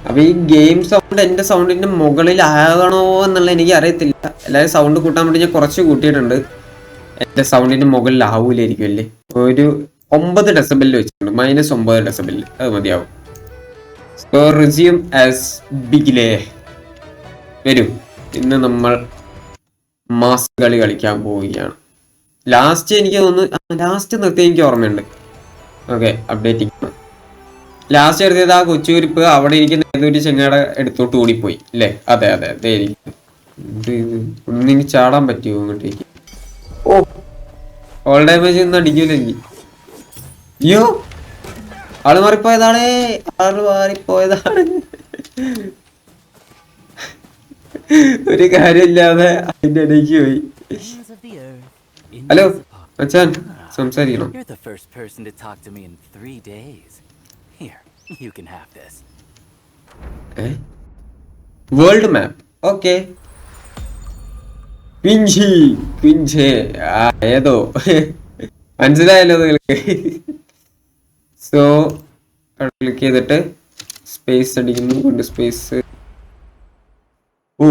അപ്പൊ ഈ game sound എന്റെ സൗണ്ടിന്റെ മുകളിലാകണോ എന്നുള്ള എനിക്ക് അറിയത്തില്ല. എല്ലാവരും സൗണ്ട് കൂട്ടാൻ വേണ്ടി ഞാൻ കുറച്ച് കൂട്ടിയിട്ടുണ്ട്. എന്റെ സൗണ്ടിന്റെ മുകളിലാവൂലായിരിക്കും അല്ലേ. ഒരു 9 ഡെസിബിളിൽ വെച്ചിട്ടുണ്ട്, -9 ഡെസിബിളിൽ, അത് മതിയാവും. സോ റിസ്യൂം ആസ് ബിഗിലേ. വരൂ, ഇന്ന് നമ്മൾ മാസ് കളി കളിക്കാൻ പോവുകയാണ്. ലാസ്റ്റ് എനിക്ക് തോന്നുന്നു, ലാസ്റ്റ് നിർത്തി എനിക്ക് ഓർമ്മയുണ്ട്. Okay, updating. ലാസ്റ്റ് എടുത്തത് ആ കൊച്ചുകുരിപ്പ് അവിടെ ഇരിക്കുന്ന ഏതൊരു ചെങ്ങയുടെ എടുത്തോട്ട് ഓടിപ്പോയി അല്ലേ? അതെ അതെ അതെ. ഒന്നെങ്കിൽ ചാടാൻ പറ്റുമോ ഇങ്ങോട്ടേക്ക്? ഓ, ഓൾ ഡാമേജ് ഒന്നും അടിക്കൂല എനിക്ക്. അയ്യോ, ആള് മാറിപ്പോയതാണ്. ഒരു കാര്യമില്ലാതെ അതിന്റെ ഇടയ്ക്ക് പോയി. ഹലോ അച്ഛൻ, സംസാരിക്കണം. World map. ഓക്കെ, ഏതോ മനസ്സിലായല്ലോ നിങ്ങൾക്ക്. സോ ക്ലിക്ക് ചെയ്തിട്ട് സ്പേസ് അടിക്കുന്നു. കൊണ്ട് സ്പേസ്. ഓ,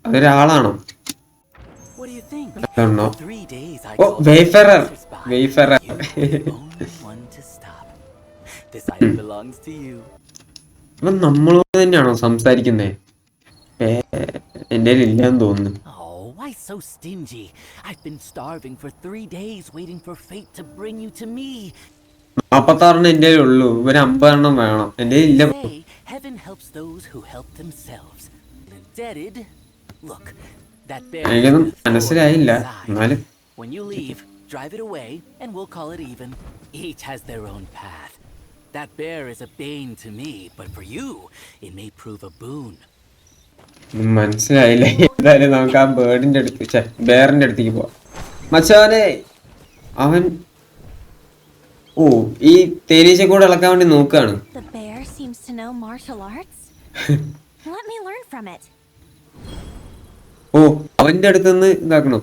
അതൊരാളാണോ? ഓ, വെയ്ഫെറർ. അപ്പൊ നമ്മളോട് തന്നെയാണോ സംസാരിക്കുന്നേ? എന്റെ ഇല്ലാന്ന് തോന്നുന്നു. Why so stingy? I've been starving for 3 days waiting for fate to bring you to me. 46 എന്റെ ഉള്ളൂ, ഇവര് 50 വേണം. എന്റെ ഇല്ല. Heaven helps those who help themselves. Indebted. Look, that bear. എനിക്കൊന്നും മനസ്സിലായില്ല. എന്നാലും when you leave, drive it away and we'll call it even. Each has their own path. That bear is a bane to me, but for you, it may prove a boon. മനസ്സിലായില്ല. എന്തായാലും നമുക്ക് ആ ബേർഡിന്റെ അടുത്ത്, ബേറിന്റെ അടുത്തേക്ക് പോവാം. മച്ചാനെ, അവൻ ഓ ഈ തേനീച്ച കൂടെ ഇളക്കാൻ വേണ്ടി നോക്കാണ്. ഓ, അവന്റെ അടുത്തുനിന്ന് ഇതാക്കണോ?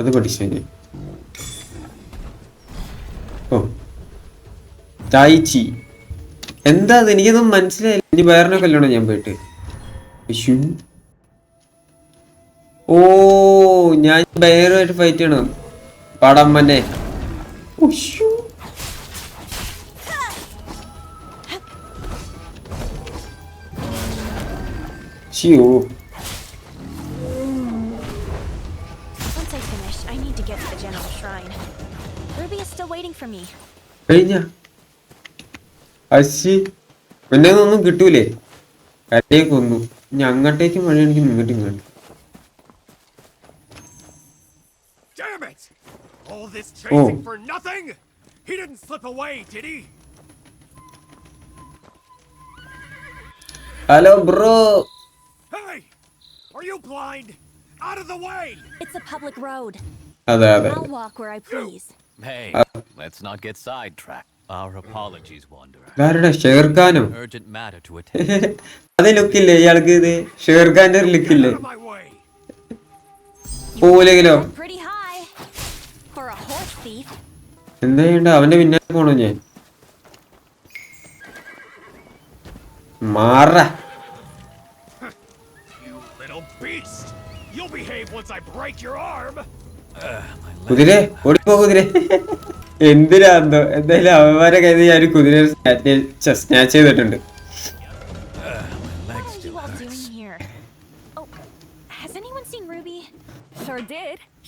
അത് പഠിച്ചു. ഓ, ചായച്ചി എന്താ അത്? എനിക്കൊന്നും മനസ്സിലായില്ല. ഇനി വേറെ കല്യാണം ഞാൻ പോയിട്ട്. ഓ, ഞാൻ വേറുമായിട്ട് ഫൈറ്റ് ചെയ്യണം. പടമ്മനെ. പിന്നെ ഒന്നും കിട്ടൂലേ? കരയേക്ക് വന്നു. ഇനി അങ്ങോട്ടേക്കും വഴിയാണെങ്കിൽ ഇങ്ങോട്ടും വേണം. Hello bro. അതെ അതെ. ആരുടെ? ഷേർഖാനോ? അത് ലുക്കില്ലേ ഇയാൾക്ക്? ഇത് ഷേർഖാന്റെ ഒരു ലുക്കില്ലേ? പോലെങ്കിലോ എന്താ ചെയ്യണ്ട? അവന്റെ പിന്നാലെ പോണോ ഞാൻ? മാറ കുതിരെ, ഓടിപ്പോ കുതിരെ. എന്തിനാന്തോ. എന്തായാലും അവന്മാരെ കയ്യിൽ ഞാൻ ഒരു കുതിര സ്നാച്ച് ചെയ്തിട്ടുണ്ട്.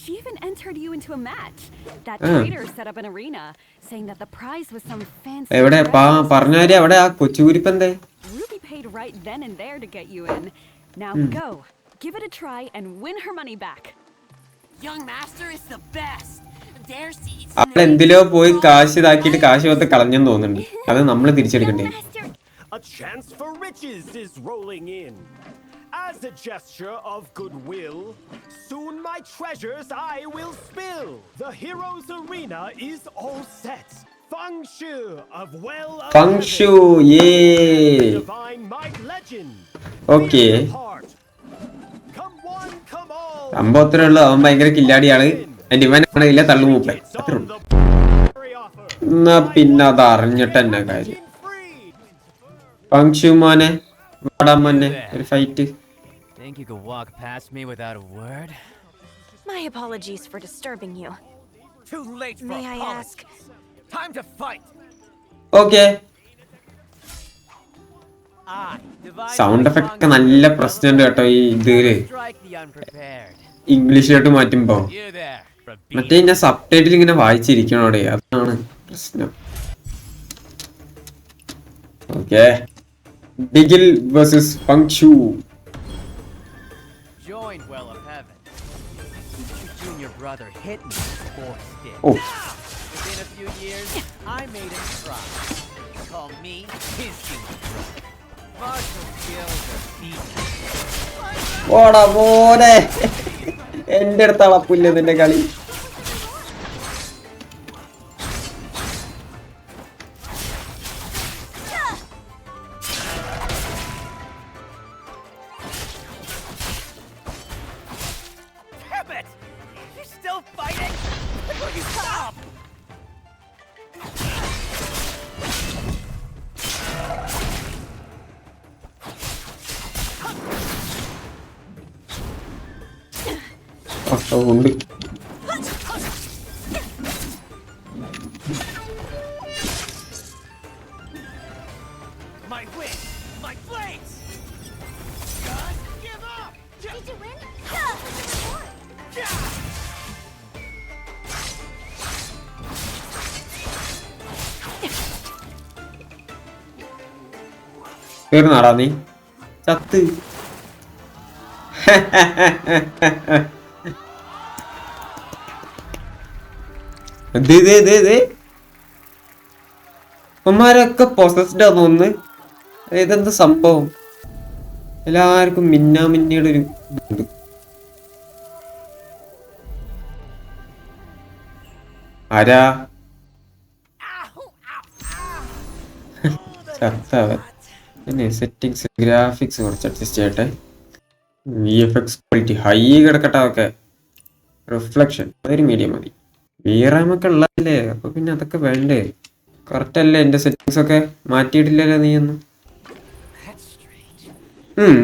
She even entered you into a match. That trader set up an arena, saying that the prize was some fancy. എവിടെ പറഞ്ഞാല് അവിടെ ആ കൊച്ചുകുരിപ്പെന്തേ? Ruby paid right then and there to get you in. Now go, give it a try and win her money back. Young master is the best. അവൾ എന്തിലോ പോയി കാശ് ഇതാക്കിയിട്ട് കാശ് മൊത്തം കളഞ്ഞെന്ന് തോന്നുന്നുണ്ട്. അത് നമ്മൾ തിരിച്ചെടുക്കണ്ടേ? A chance for riches is rolling in. As a gesture of goodwill, soon my treasures I will spill. The hero's arena is all set. Feng Shu of Feng Shu, yeah. Divine might legend. Okay. Come one, come all. സംഭവം അത്രേ ഉള്ളൂ. അവൻ ഭയങ്കര കില്ലാടിയാണ്. അതിന്റെ ഇവനാണ് ഇല്ല തള്ളുമൂപ്പൻ. അത്രേ ഉള്ളൂ. എന്നാ പിന്നെ അത് അറിഞ്ഞിട്ട് തന്നെ കാര്യം. പങ്ക്ഷു മോനെ വാടാ മോനെ ഒരു fight. Think you could walk past me without a word? My apologies for disturbing you. Too late for May I apologies. ask? Time to fight. Okay. Sound effect ഒക്കെ നല്ല പ്രശ്നമുണ്ട് കേട്ടോ ഈ ഇതില്. Strike the unprepared. ഇംഗ്ലീഷിലോട്ട് മാറ്റുമ്പോ You there, മറ്റേ ഞാൻ sub title ഇങ്ങനെ വായിച്ചിരിക്കണോടെ, അതാണ് പ്രശ്നം. ഓക്കെ. ബിഗിൽ വേഴ്സസ് പങ്ക്ഷു. Join well of heaven. Your junior brother hit me with 4 sticks. Oh. Within a few years, I made him cry. Call me his junior brother. Martial skills are beaten. ഓടാ മോനെ, എന്റെ അടുത്ത് അളപ്പില്ല നിന്റെ കളി. Damn it! You're still fighting? Will you stop? ഉണ്ട്. My win! My blades! Just give up! Did you win? തീർന്നാടാ നീ ചത്ത്. അമ്മമാരൊക്കെ പൊസസ്ഡ് ആ തോന്നുന്നു. ഇതെന്ത് സംഭവം? എല്ലാവർക്കും മിന്നാമിന്നിയുടെ ഒരു ഇതുണ്ട്. ആരാ ചത്തവൻ? പിന്നെ സെറ്റിങ്സ് ഗ്രാഫിക്സ് കുറച്ച് അഡ്ജസ്റ്റ് ചെയ്യട്ടെ. VFX ക്വാളിറ്റി ഹൈ കിടക്കട്ടെ. അതൊക്കെ റിഫ്ലക്ഷൻ അതൊരു മീഡിയം മതി. VRAM ഒക്കെ ഉള്ളതല്ലേ, അപ്പൊ പിന്നെ അതൊക്കെ വേണ്ടേ? കറക്റ്റ് അല്ലേ? എന്റെ സെറ്റിങ്സ് ഒക്കെ മാറ്റിയിട്ടില്ലല്ലോ നീ ഒന്നും.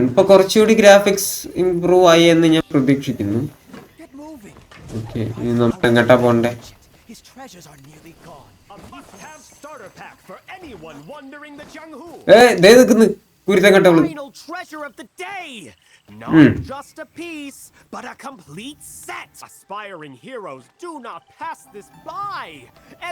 ഇപ്പൊ കുറച്ചുകൂടി ഗ്രാഫിക്സ് ഇംപ്രൂവ് ആയി എന്ന് ഞാൻ പ്രതീക്ഷിക്കുന്നു. ഓക്കെ, ഇനി നമ്മൾ എങ്ങോട്ടാ പോണ്ടേ? His treasures are nearly gone. A must-have starter pack for anyone wandering the Jianghu. ദേ നിൽക്കുന്നു കുരുത്തം കെട്ടവള്. Final treasure of the day. Not just a piece, but a complete set. Aspiring heroes, do not pass this by.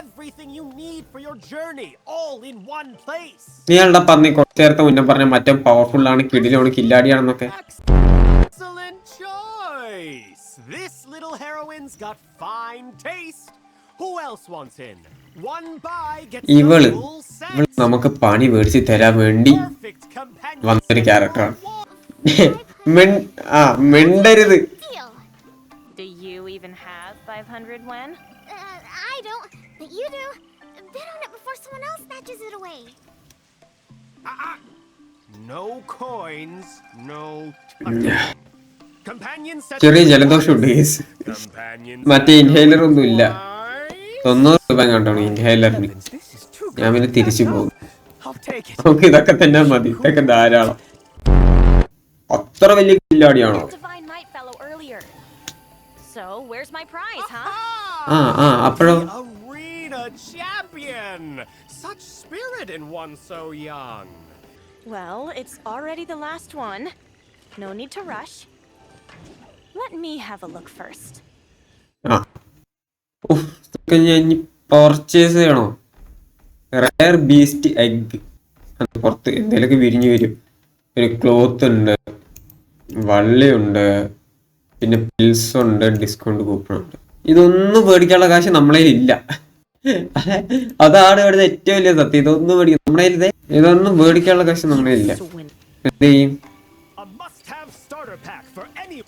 Everything you need for your journey, all in one place. നീ ആളുടെ പറഞ്ഞ കുറച്ചു നേരത്തെ മുന്നേ പറഞ്ഞ മറ്റേ പവർഫുൾ ആണ്, കിടിലാണ്, കില്ലാടിയാണെന്നൊക്കെ. Excellent choice. This little heroine's got fine taste. Who else wants in? One buy gets ഇവള് the full set. ഇവള് നമുക്ക് പണി മേടിച്ച് തരാൻ വേണ്ടി Perfect companion വന്നൊരു set ക്യാരക്ടറാണ്. for one. മിണ്ടരുത്. Deal. Do you even have 500 when? I don't. But you do. Bid on it before someone else snatches it away. No coins, no touching. Companion set. ചെറിയ ജലദോഷമുണ്ട് case. Companion മറ്റേ set inhaler ഒന്നും ഇല്ല. wise. 90 രൂപ കണ്ടോണു ഇൻഹേലറിന്. This is too ഞാൻ പിന്നെ തിരിച്ചു പോകും. I'll take it. നമുക്ക് ഇതൊക്കെ തന്നെ മതി. ഇതൊക്കെ ധാരാളം. അത്ര വലിയ കില്ലാടിയാണോ? Divine Might fellow earlier. So, where's my prize, huh? അപ്പോഴോ? The arena champion. Such spirit in one so young. Well, it's already the last one. No need to rush. Let me have a look first. ഇതൊക്കെ ഞാൻ ഇനി purchase ചെയ്യണോ? Rare beast egg. പുറത്ത് എന്തേലൊക്കെ വിരിഞ്ഞു വരും. ഒരു cloth ഉണ്ട്, വള്ളിയുണ്ട്, പിന്നെ പിൽസ് ഉണ്ട്, ഡിസ്കൗണ്ട് കൂപ്പൺ ഉണ്ട്. ഇതൊന്നും മേടിക്കാനുള്ള കാശ് നമ്മളെ ഇല്ല. അതാണ് ഇവിടുത്തെ ഏറ്റവും വലിയ സത്യം. ഇതൊന്നും മേടിക്കും നമ്മളെ ഇതൊന്നും മേടിക്കാനുള്ള കാശ് നമ്മളെ ഇല്ല. എന്ത് ചെയ്യും? A must-have starter pack for any.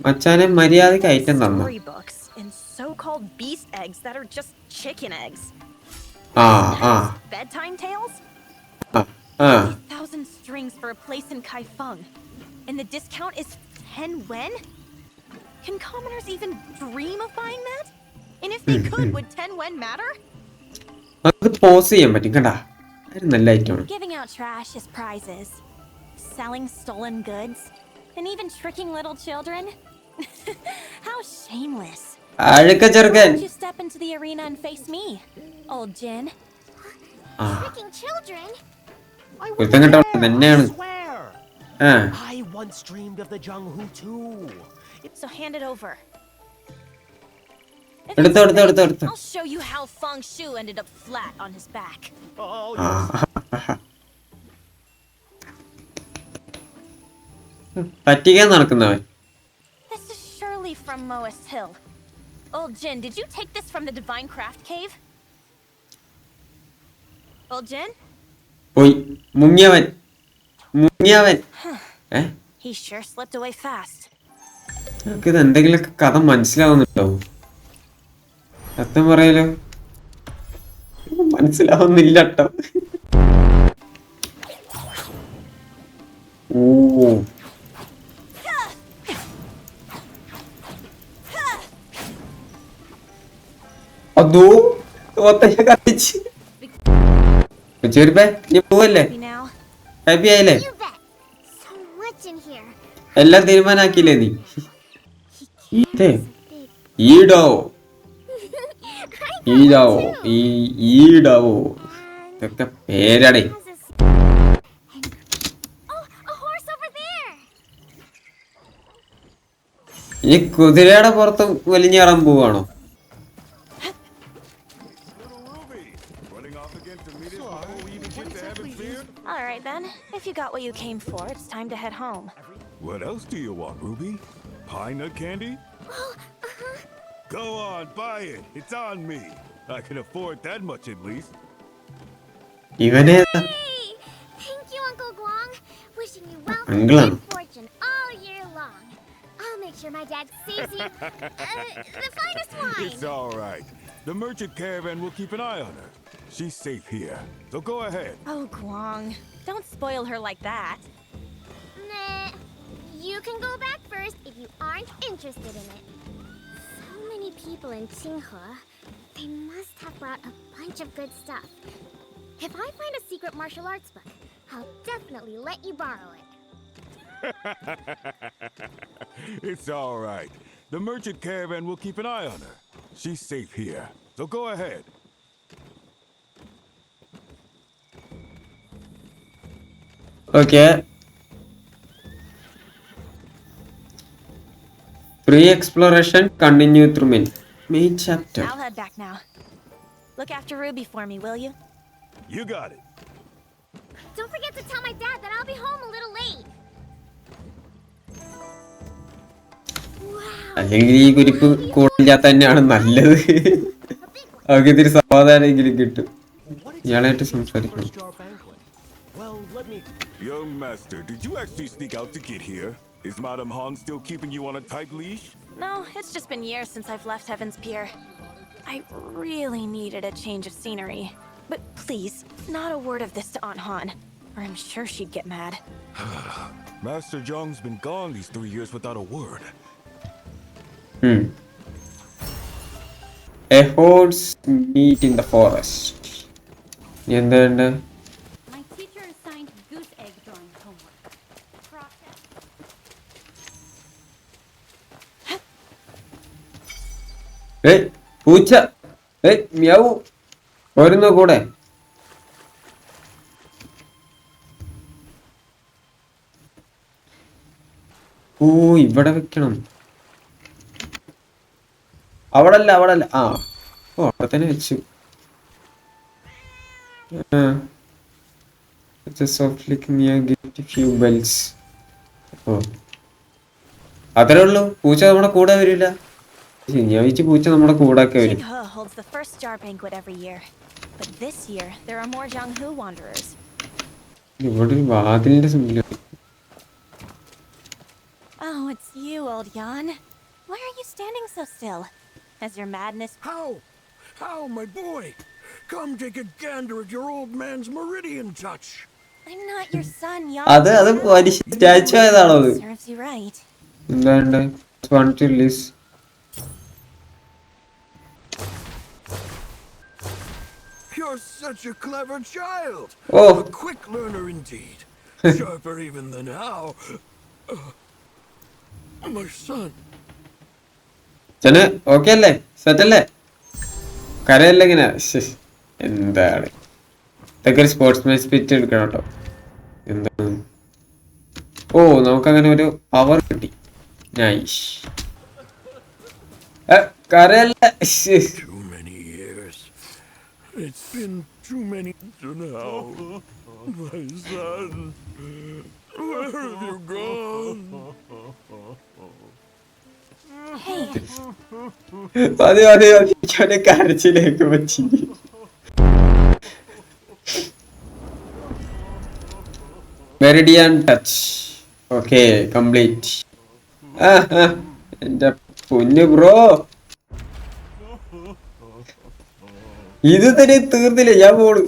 മച്ചാനെ മര്യാദക്ക് ഐറ്റം തന്നു. Storybooks and so-called beast eggs that are just chicken eggs. Bedtime tales? 1,000 strings for a place in Kaifeng. And the discount is 10 wen? Can commoners even dream of buying that? And if they could, would 10 wen matter? അത് pose ചെയ്യാൻ പറ്റും കണ്ടാ. അത് നല്ല ഐറ്റമാണ്. Giving out trash as prizes, selling stolen goods, and even tricking little children. How shameless. അഴുക്ക Why ചെറുക്കൻ. don't you step into the arena and face me, old Jin? Tricking children? I ഒരുത്തൻ കേട്ടോ തന്നെയാണ്. swear. ആ I once dreamed of the Junghu too. So hand it over. If എടുത്തോ it's എടുത്തോ എടുത്തോ fake, എടുത്തോ. I'll show you how Feng Shu ended up flat on his back. Oh, പറ്റിക്കാൻ നടക്കുന്നവൻ. This is surely from Moas Hill. Old Jin, did you take this from the Divine Craft Cave? Old Jin? പോയി മുങ്ങിയവൻ. He sure slipped away fast. നമുക്കിത് എന്തെങ്കിലുമൊക്കെ കഥ മനസ്സിലാവുന്നുണ്ടോ? സത്യം പറയലോ മനസ്സിലാവുന്നില്ല കേട്ടോ. ഓ അതോ ഒത്തയ്യ കത്തിച്ച് ചെറുപ്പേ നീ പോവല്ലേ? Maybe now. ഹാപ്പി ആയില്ലേ? You bet. So much in here. എല്ലാം തീരുമാനാക്കിയില്ലേ നീ? He ഇതേ carries a big... ഈടോ I ഈടാവോ got one too. ഈടാവോ And ഇതൊക്കെ പേരടേ. has a... And... Oh, a horse over there. ഈ കുതിരയുടെ പുറത്ത് വലിഞ്ഞേറാൻ പോവാണോ? All right then. If you got what you came for, it's time to head home. What else do you want, Ruby? Pine nut candy? Go on, buy it. It's on me. I can afford that much at least. ഇവനേതാ? Hey! Thank you, Uncle Guang. Wishing you wealth Uncle. and fortune all year long. I'll make sure my dad saves you the finest It's wine. all right. The merchant caravan will keep an eye on her. She's safe here, so go ahead. Oh, Guang. Don't spoil her like that. Nah. You can go back first if you aren't interested in it. So many people in Qinghe. They must have brought a bunch of good stuff. If I find a secret martial arts book, I'll definitely let you borrow it. It's all right. The merchant caravan will keep an eye on her. She's safe here, so go ahead. Okay pre exploration continue through main chapter. I'll head back now. Look after Ruby for me, will you? You got it. Don't forget to tell my dad that I'll be home a little late. Wow. അല്ലെങ്കിൽ ഈ കുരിപ്പ് കൂടില്ലാത്ത തന്നെയാണ് നല്ലത്. A big one. അവർക്ക് ഇത്തിരി സമാധാനമെങ്കിലും കിട്ടും. what ഇയാളായിട്ട് exactly is the സംസാരിക്കണം. first jar banquet? Well, let me... Young master, did you actually sneak out to get here? Is Madame Han still keeping you on a tight leash? No, it's just been years since I've left Heaven's Pier. I really needed a change of scenery. But please, not a word of this to Aunt Han, or I'm sure she'd get mad. Master Zhong's been gone these 3 years without a word. A horse meet in the forest. എന്തുണ്ട്? My teacher assigned goose egg drawing homework. Process. ഏയ് പൂച്ച ഏയ് meow വരുന്ന കൂടെ. ഓ ഇവിടെ വെക്കണം. അവിടല്ല ആ ഓ അവിടെ തന്നെ വെച്ചു. ഓ അത്രേ ഉള്ളൂ. പൂച്ച നമ്മുടെ കൂടെ വരില്ല. ഞാൻ വിചാരിച്ചു പൂച്ച നമ്മുടെ കൂടെ ഒക്കെ വരും. Qinghe holds the first jar banquet every year. But this year, there are more Jianghu wanderers. ഇവിടെ ഒരു വാതിലിന്റെ simple. Oh, it's you, old Jan. Why are you standing so still? Has your madness... How, my boy? Come take a gander at your old man's meridian touch. I'm not your son, Jan. അത് മനുഷ്യ statue ആയതാണോ അത്? Serves you right. എന്താണ്ട് just want to list. You're such a clever child. Oh. A quick learner indeed. Sharper even than how. My son. ചെന്ന് okay അല്ലേ? Set അല്ലേ? കരയല്ല ഇങ്ങനെ. എന്താണ് ഇതൊക്കെ ഒരു സ്പോർട്സ്മാൻ സ്പിരിറ്റ് എടുക്കണം കേട്ടോ. എന്താണ്? ഓ നമുക്കങ്ങനെ ഒരു പവർ കിട്ടി. Nice. കരയല്ല. Too many years. It's been too many now. My son. Where have you gone? Hey, മതി മതി മതി. അവനെ കരച്ചിലേക്ക് പറ്റി. Meridian touch. Okay complete. എന്റെ പൊന്നു ബ്രോ, ഇത് തന്നെ തീർന്നില്ല. ഞാൻ പോണു.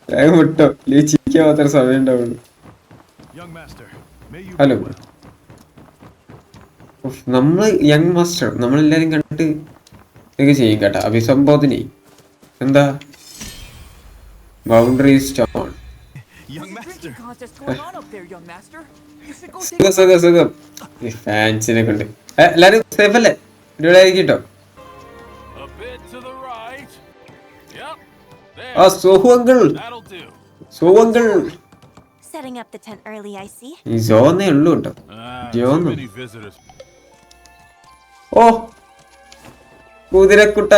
വേഗം വിട്ടോ, ചിരിക്കാൻ മാത്രം സമയം ഉണ്ടാവുള്ളൂ. ഹലോ, നമ്മള് യങ് മാസ്റ്റർ നമ്മളെല്ലാരും കണ്ടിട്ട് ഇതൊക്കെ ചെയ്യും കേട്ടാ. അഭിസംബോധന എന്താ? Boundary stone. സുഖം സുഖം സുഖം. ഫാൻസിനെ കൊണ്ട് എല്ലാരും സേഫ് അല്ലേ? ഇവിടെ ആയിരിക്കും കേട്ടോ. ആ സോഹുവങ്കിൾ, സോഹുവങ്കിൾ. setting up the tent early, I see. ഈ ജോന്നേ ഉള്ളൂ കേട്ടോ. ജോന്ന്. ഓ കുതിരക്കുട്ട.